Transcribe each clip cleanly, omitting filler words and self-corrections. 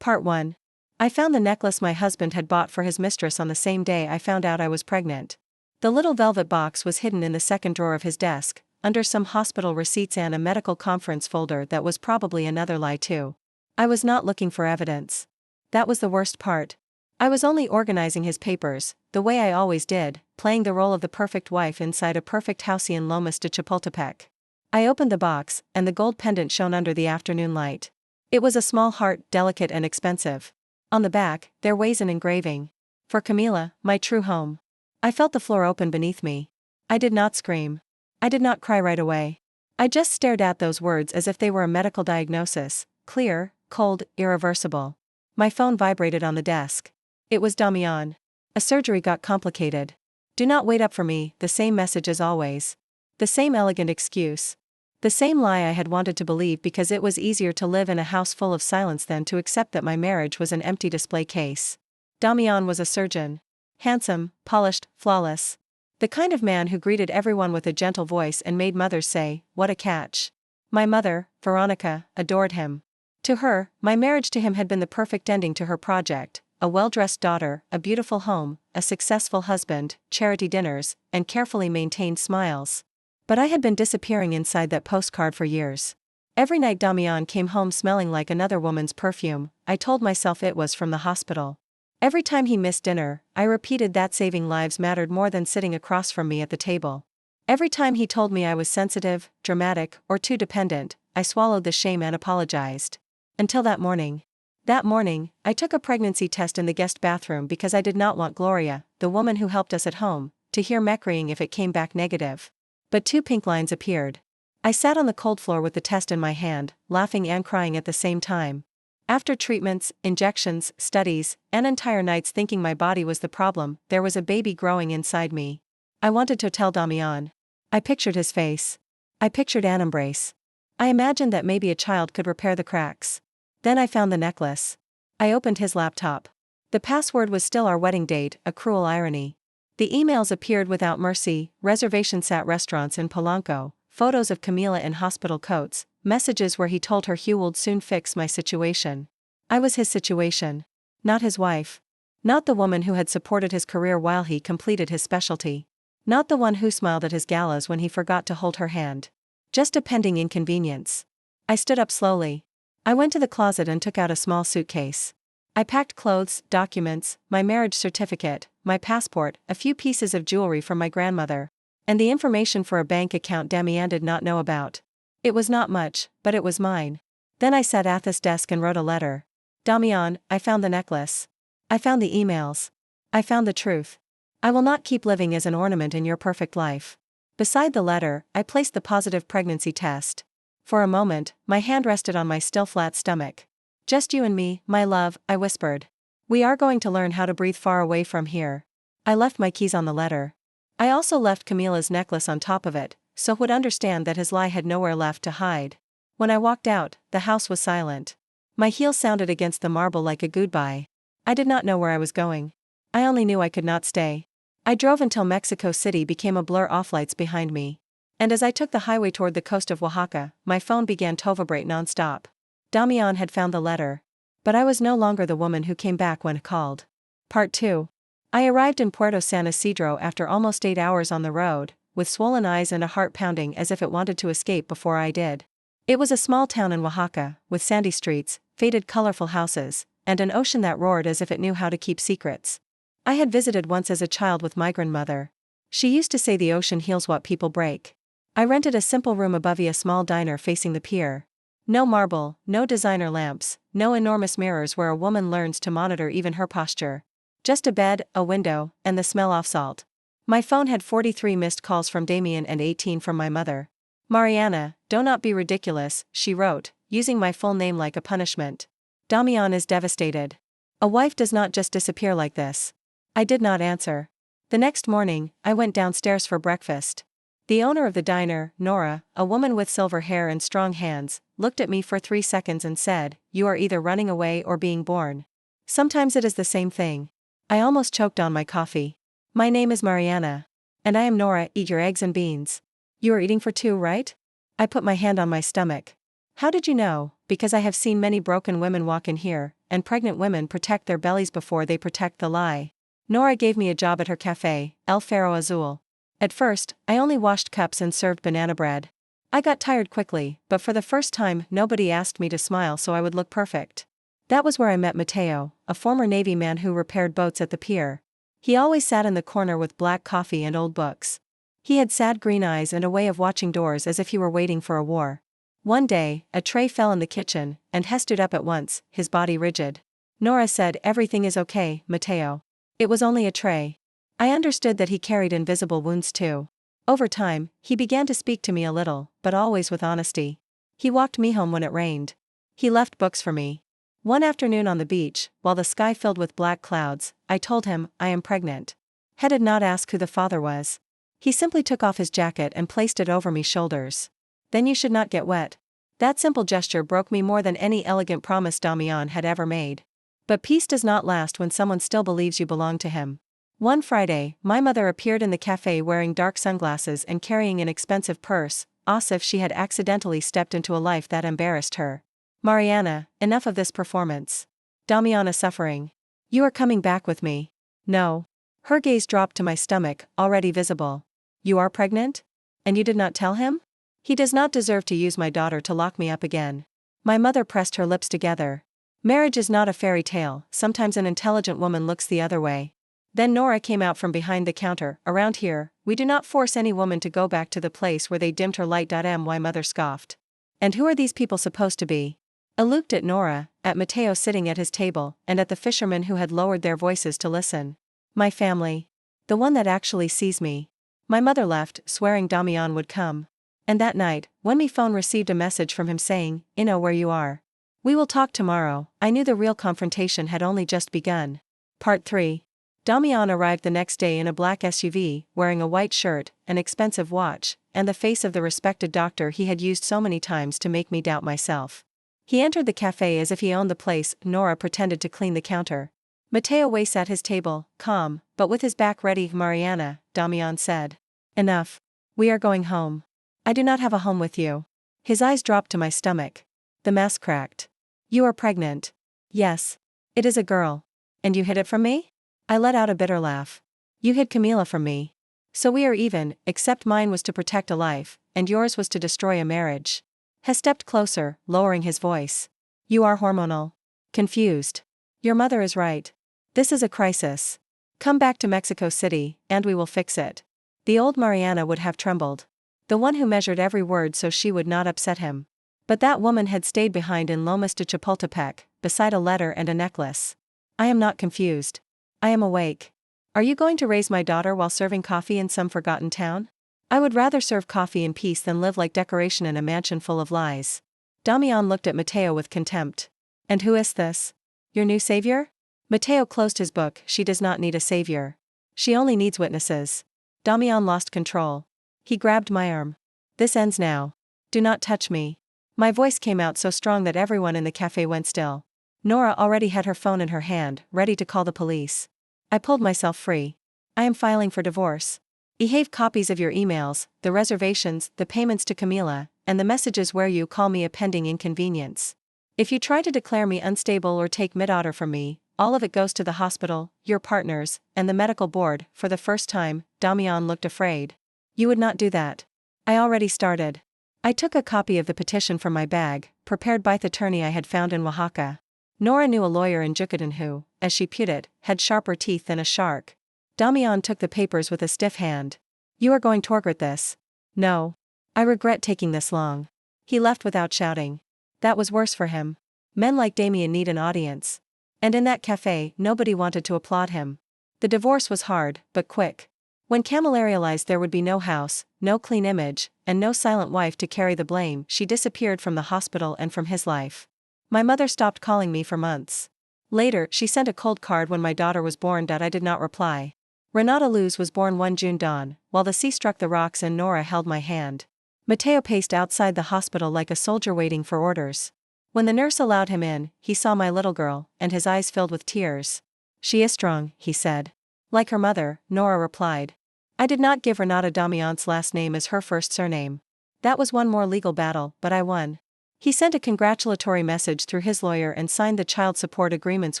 Part 1. I found the necklace my husband had bought for his mistress on the same day I found out I was pregnant. The little velvet box was hidden in the second drawer of his desk, under some hospital receipts and a medical conference folder that was probably another lie too. I was not looking for evidence. That was the worst part. I was only organizing his papers, the way I always did, playing the role of the perfect wife inside a perfect house in Lomas de Chapultepec. I opened the box, and the gold pendant shone under the afternoon light. It was a small heart, delicate and expensive. On the back, there was an engraving. For Camila, my true home. I felt the floor open beneath me. I did not scream. I did not cry right away. I just stared at those words as if they were a medical diagnosis, clear, cold, irreversible. My phone vibrated on the desk. It was Damian. A surgery got complicated. Do not wait up for me, the same message as always. The same elegant excuse. The same lie I had wanted to believe because it was easier to live in a house full of silence than to accept that my marriage was an empty display case. Damian was a surgeon. Handsome, polished, flawless. The kind of man who greeted everyone with a gentle voice and made mothers say, "What a catch." My mother, Veronica, adored him. To her, my marriage to him had been the perfect ending to her project: a well-dressed daughter, a beautiful home, a successful husband, charity dinners, and carefully maintained smiles. But I had been disappearing inside that postcard for years. Every night Damian came home smelling like another woman's perfume. I told myself it was from the hospital. Every time he missed dinner, I repeated that saving lives mattered more than sitting across from me at the table. Every time he told me I was sensitive, dramatic, or too dependent, I swallowed the shame and apologized. Until that morning. That morning, I took a pregnancy test in the guest bathroom because I did not want Gloria, the woman who helped us at home, to hear meccaring if it came back negative. But 2 pink lines appeared. I sat on the cold floor with the test in my hand, laughing and crying at the same time. After treatments, injections, studies, and entire nights thinking my body was the problem, there was a baby growing inside me. I wanted to tell Damian. I pictured his face. I pictured an embrace. I imagined that maybe a child could repair the cracks. Then I found the necklace. I opened his laptop. The password was still our wedding date, a cruel irony. The emails appeared without mercy: reservations at restaurants in Polanco, photos of Camila in hospital coats, messages where he told her he would soon fix my situation. I was his situation. Not his wife. Not the woman who had supported his career while he completed his specialty. Not the one who smiled at his galas when he forgot to hold her hand. Just a pending inconvenience. I stood up slowly. I went to the closet and took out a small suitcase. I packed clothes, documents, my marriage certificate, my passport, a few pieces of jewelry from my grandmother, and the information for a bank account Damian did not know about. It was not much, but it was mine. Then I sat at this desk and wrote a letter. Damian, I found the necklace. I found the emails. I found the truth. I will not keep living as an ornament in your perfect life. Beside the letter, I placed the positive pregnancy test. For a moment, my hand rested on my still flat stomach. "Just you and me, my love," I whispered. "We are going to learn how to breathe far away from here." I left my keys on the letter. I also left Camila's necklace on top of it, so would understand that his lie had nowhere left to hide. When I walked out, the house was silent. My heels sounded against the marble like a goodbye. I did not know where I was going. I only knew I could not stay. I drove until Mexico City became a blur off lights behind me. And as I took the highway toward the coast of Oaxaca, my phone began to vibrate non-stop. Damian had found the letter. But I was no longer the woman who came back when called. Part 2. I arrived in Puerto San Isidro after almost 8 hours on the road, with swollen eyes and a heart pounding as if it wanted to escape before I did. It was a small town in Oaxaca, with sandy streets, faded colorful houses, and an ocean that roared as if it knew how to keep secrets. I had visited once as a child with my grandmother. She used to say the ocean heals what people break. I rented a simple room above a small diner facing the pier. No marble, no designer lamps, no enormous mirrors where a woman learns to monitor even her posture. Just a bed, a window, and the smell of salt. My phone had 43 missed calls from Damien and 18 from my mother. "Mariana, do not be ridiculous," she wrote, using my full name like a punishment. "Damian is devastated. A wife does not just disappear like this." I did not answer. The next morning, I went downstairs for breakfast. The owner of the diner, Nora, a woman with silver hair and strong hands, looked at me for 3 seconds and said, "You are either running away or being born. Sometimes it is the same thing." I almost choked on my coffee. "My name is Mariana. And I am Nora. Eat your eggs and beans. You are eating for 2, right?" I put my hand on my stomach. "How did you know?" because I have seen many broken women walk in here, and pregnant women protect their bellies before they protect the lie. Nora gave me a job at her cafe, El Faro Azul. At first, I only washed cups and served banana bread. I got tired quickly, but for the first time, nobody asked me to smile so I would look perfect. That was where I met Mateo, a former Navy man who repaired boats at the pier. He always sat in the corner with black coffee and old books. He had sad green eyes and a way of watching doors as if he were waiting for a war. One day, a tray fell in the kitchen, and he stood up at once, his body rigid. Nora said, "Everything is okay, Mateo. It was only a tray." I understood that he carried invisible wounds too. Over time, he began to speak to me a little, but always with honesty. He walked me home when it rained. He left books for me. One afternoon on the beach, while the sky filled with black clouds, I told him, "I am pregnant." He did not ask who the father was. He simply took off his jacket and placed it over me shoulders. "Then you should not get wet." That simple gesture broke me more than any elegant promise Damian had ever made. But peace does not last when someone still believes you belong to him. One Friday, my mother appeared in the cafe wearing dark sunglasses and carrying an expensive purse, as if she had accidentally stepped into a life that embarrassed her. "Mariana, enough of this performance. Damian is suffering. You are coming back with me." "No." Her gaze dropped to my stomach, already visible. "You are pregnant? And you did not tell him? He does not deserve to use my daughter to lock me up again." My mother pressed her lips together. "Marriage is not a fairy tale, sometimes an intelligent woman looks the other way." Then Nora came out from behind the counter. "Around here, we do not force any woman to go back to the place where they dimmed her light. My mother scoffed. "And who are these people supposed to be?" I looked at Nora, at Mateo sitting at his table, and at the fishermen who had lowered their voices to listen. "My family. The one that actually sees me." My mother left, swearing Damian would come. And that night, when my phone received a message from him saying, "I know where you are. We will talk tomorrow," I knew the real confrontation had only just begun. Part 3. Damian arrived the next day in a black SUV, wearing a white shirt, an expensive watch, and the face of the respected doctor he had used so many times to make me doubt myself. He entered the cafe as if he owned the place. Nora pretended to clean the counter. Mateo Weiss at his table, calm, but with his back ready. "Mariana," Damian said. "Enough. We are going home." "I do not have a home with you." His eyes dropped to my stomach. The mask cracked. "You are pregnant." "Yes. It is a girl." "And you hid it from me?" I let out a bitter laugh. "You hid Camila from me. So we are even, except mine was to protect a life, and yours was to destroy a marriage." He stepped closer, lowering his voice. "You are hormonal. Confused. Your mother is right. This is a crisis. Come back to Mexico City, and we will fix it." The old Mariana would have trembled. The one who measured every word so she would not upset him. But that woman had stayed behind in Lomas de Chapultepec, beside a letter and a necklace. "I am not confused. I am awake. Are you going to raise my daughter while serving coffee in some forgotten town? I would rather serve coffee in peace than live like decoration in a mansion full of lies." Damian looked at Mateo with contempt. "And who is this? Your new savior?" Mateo closed his book. "She does not need a savior. She only needs witnesses." Damian lost control. He grabbed my arm. "This ends now. Do not touch me." My voice came out so strong that everyone in the cafe went still. Nora already had her phone in her hand, ready to call the police. I pulled myself free. "I am filing for divorce. I have copies of your emails, the reservations, the payments to Camila, and the messages where you call me a pending inconvenience. If you try to declare me unstable or take mid-order from me, all of it goes to the hospital, your partners, and the medical board." For the first time, Damian looked afraid. "You would not do that." "I already started." I took a copy of the petition from my bag, prepared by the attorney I had found in Oaxaca. Nora knew a lawyer in Yucatan who, as she put it, had sharper teeth than a shark. Damian took the papers with a stiff hand. "You are going to regret this." "No. I regret taking this long." He left without shouting. That was worse for him. Men like Damien need an audience. And in that cafe, nobody wanted to applaud him. The divorce was hard, but quick. When Camila realized there would be no house, no clean image, and no silent wife to carry the blame, she disappeared from the hospital and from his life. My mother stopped calling me for months. Later, she sent a cold card when my daughter was born. I did not reply. Renata Luz was born one June dawn, while the sea struck the rocks and Nora held my hand. Mateo paced outside the hospital like a soldier waiting for orders. When the nurse allowed him in, he saw my little girl, and his eyes filled with tears. "She is strong," he said. "Like her mother," Nora replied. I did not give Renata Damian's last name as her first surname. That was one more legal battle, but I won. He sent a congratulatory message through his lawyer and signed the child support agreements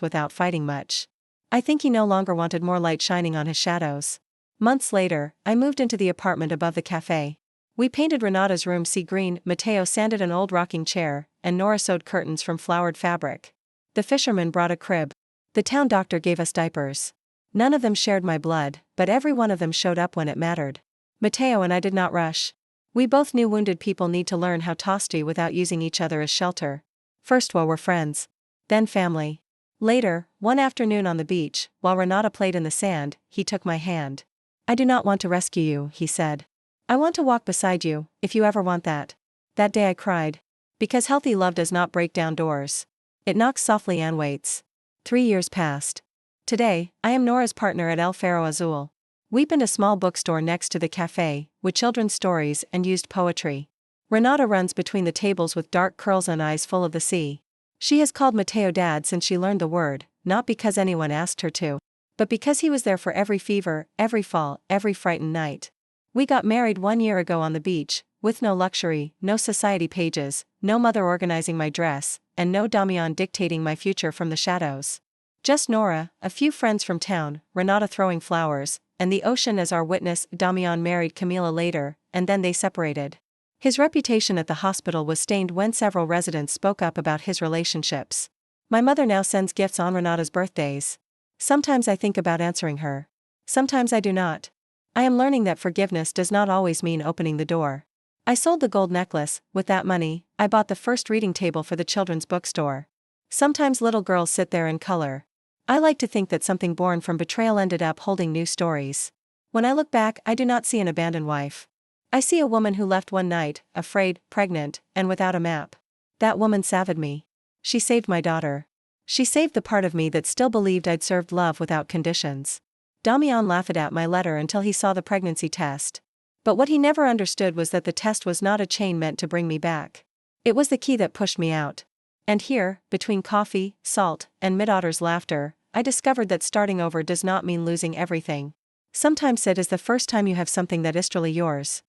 without fighting much. I think he no longer wanted more light shining on his shadows. Months later, I moved into the apartment above the cafe. We painted Renata's room sea green, Matteo sanded an old rocking chair, and Nora sewed curtains from flowered fabric. The fisherman brought a crib. The town doctor gave us diapers. None of them shared my blood, but every one of them showed up when it mattered. Matteo and I did not rush. We both knew wounded people need to learn how to stay without using each other as shelter. First we were friends. Then family. Later, one afternoon on the beach, while Renata played in the sand, he took my hand. I do not want to rescue you, he said. I want to walk beside you, if you ever want that. That day I cried. Because healthy love does not break down doors. It knocks softly and waits. 3 years passed. Today, I am Nora's partner at El Faro Azul. We opened a small bookstore next to the cafe, with children's stories and used poetry. Renata runs between the tables with dark curls and eyes full of the sea. She has called Matteo Dad since she learned the word, not because anyone asked her to, but because he was there for every fever, every fall, every frightened night. We got married 1 year ago on the beach, with no luxury, no society pages, no mother organizing my dress, and no Damian dictating my future from the shadows. Just Nora, a few friends from town, Renata throwing flowers, and the ocean as our witness. Damian married Camila later, and then they separated. His reputation at the hospital was stained when several residents spoke up about his relationships. My mother now sends gifts on Renata's birthdays. Sometimes I think about answering her. Sometimes I do not. I am learning that forgiveness does not always mean opening the door. I sold the gold necklace. With that money, I bought the first reading table for the children's bookstore. Sometimes little girls sit there in color. I like to think that something born from betrayal ended up holding new stories. When I look back, I do not see an abandoned wife. I see a woman who left one night, afraid, pregnant, and without a map. That woman saved me. She saved my daughter. She saved the part of me that still believed I'd served love without conditions. Damian laughed at my letter until he saw the pregnancy test. But what he never understood was that the test was not a chain meant to bring me back. It was the key that pushed me out. And here, between coffee, salt, and Mid-Otter's laughter, I discovered that starting over does not mean losing everything. Sometimes it is the first time you have something that is truly yours.